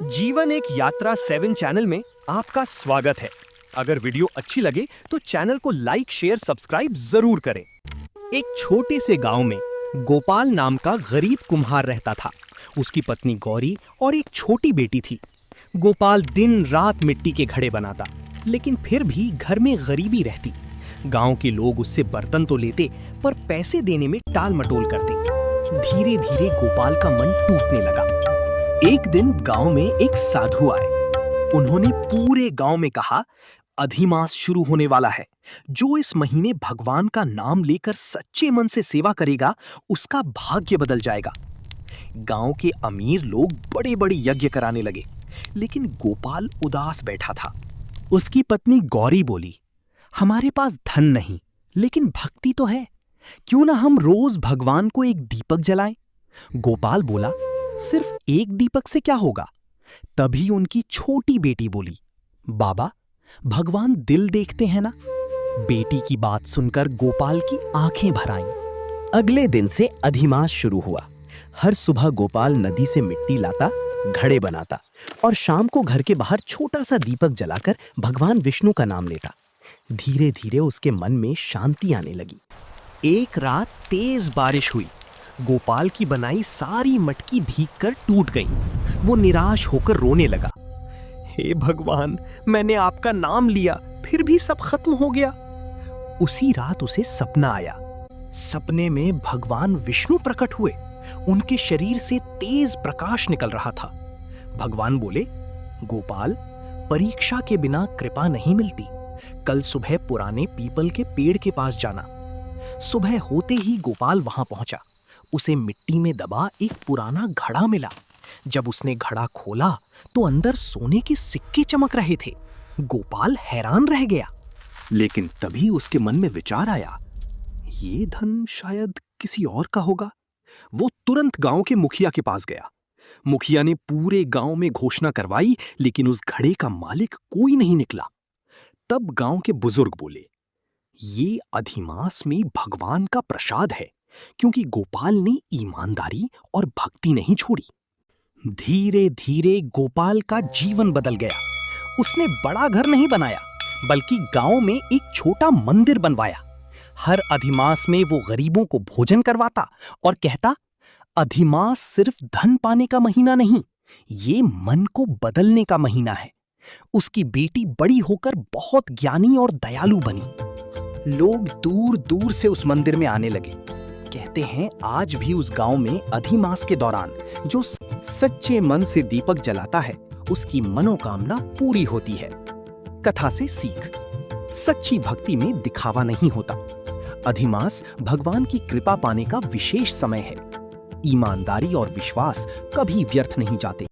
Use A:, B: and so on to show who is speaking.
A: जीवन एक यात्रा 7 चैनल में आपका स्वागत है। अगर वीडियो अच्छी लगे तो चैनल को लाइक, शेयर, सब्सक्राइब जरूर करें। एक छोटे से गांव में गोपाल नाम का गरीब कुम्हार रहता था। उसकी पत्नी गौरी और एक छोटी बेटी थी। गोपाल दिन रात मिट्टी के घड़े बनाता, लेकिन फिर भी घर में गरीबी रहती। गांव के लोग उससे बर्तन तो लेते, पर पैसे देने में टाल मटोल करते। धीरे धीरे गोपाल का मन टूटने लगा। एक दिन गांव में एक साधु आए। उन्होंने पूरे गांव में कहा, अधिमास शुरू होने वाला है। जो इस महीने भगवान का नाम लेकर सच्चे मन से सेवा करेगा, उसका भाग्य बदल जाएगा। गांव के अमीर लोग बड़े बड़े यज्ञ कराने लगे, लेकिन गोपाल उदास बैठा था। उसकी पत्नी गौरी बोली, हमारे पास धन नहीं, लेकिन भक्ति तो है। क्यों ना हम रोज भगवान को एक दीपक जलाएं? गोपाल बोला, सिर्फ एक दीपक से क्या होगा? तभी उनकी छोटी बेटी बोली, बाबा, भगवान दिल देखते हैं ना। बेटी की बात सुनकर गोपाल की आंखें भर आईं। अगले दिन से अधिमास शुरू हुआ। हर सुबह गोपाल नदी से मिट्टी लाता, घड़े बनाता और शाम को घर के बाहर छोटा सा दीपक जलाकर भगवान विष्णु का नाम लेता। धीरे धीरे उसके मन में शांति आने लगी। एक रात तेज बारिश हुई। गोपाल की बनाई सारी मटकी भीगकर टूट गई। वो निराश होकर रोने लगा। हे भगवान, मैंने आपका नाम लिया, फिर भी सब खत्म हो गया। उसी रात उसे सपना आया। सपने में भगवान विष्णु प्रकट हुए। उनके शरीर से तेज प्रकाश निकल रहा था। भगवान बोले, गोपाल, परीक्षा के बिना कृपा नहीं मिलती। कल सुबह पुराने पीपल के पेड़ के पास जाना। सुबह होते ही गोपाल वहां पहुंचा। उसे मिट्टी में दबा एक पुराना घड़ा मिला। जब उसने घड़ा खोला तो अंदर सोने के सिक्के चमक रहे थे। गोपाल हैरान रह गया, लेकिन तभी उसके मन में विचार आया, ये धन शायद किसी और का होगा। वो तुरंत गांव के मुखिया के पास गया। मुखिया ने पूरे गांव में घोषणा करवाई, लेकिन उस घड़े का मालिक कोई नहीं निकला। तब गांव के बुजुर्ग बोले, ये अधिमास में भगवान का प्रसाद है, क्योंकि गोपाल ने ईमानदारी और भक्ति नहीं छोड़ी। धीरे धीरे गोपाल का जीवन बदल गया। उसने बड़ा घर नहीं बनाया, बल्कि गांव में एक छोटा मंदिर बनवाया। हर अधिमास में वो गरीबों को भोजन करवाता और कहता, अधिमास सिर्फ धन पाने का महीना नहीं, ये मन को बदलने का महीना है। उसकी बेटी बड़ी होकर बहुत ज्ञानी और दयालु बनी। लोग दूर दूर से उस मंदिर में आने लगे। कहते हैं, आज भी उस गांव में अधिमास के दौरान जो सच्चे मन से दीपक जलाता है, उसकी मनोकामना पूरी होती है। कथा से सीख, सच्ची भक्ति में दिखावा नहीं होता। अधिमास भगवान की कृपा पाने का विशेष समय है। ईमानदारी और विश्वास कभी व्यर्थ नहीं जाते।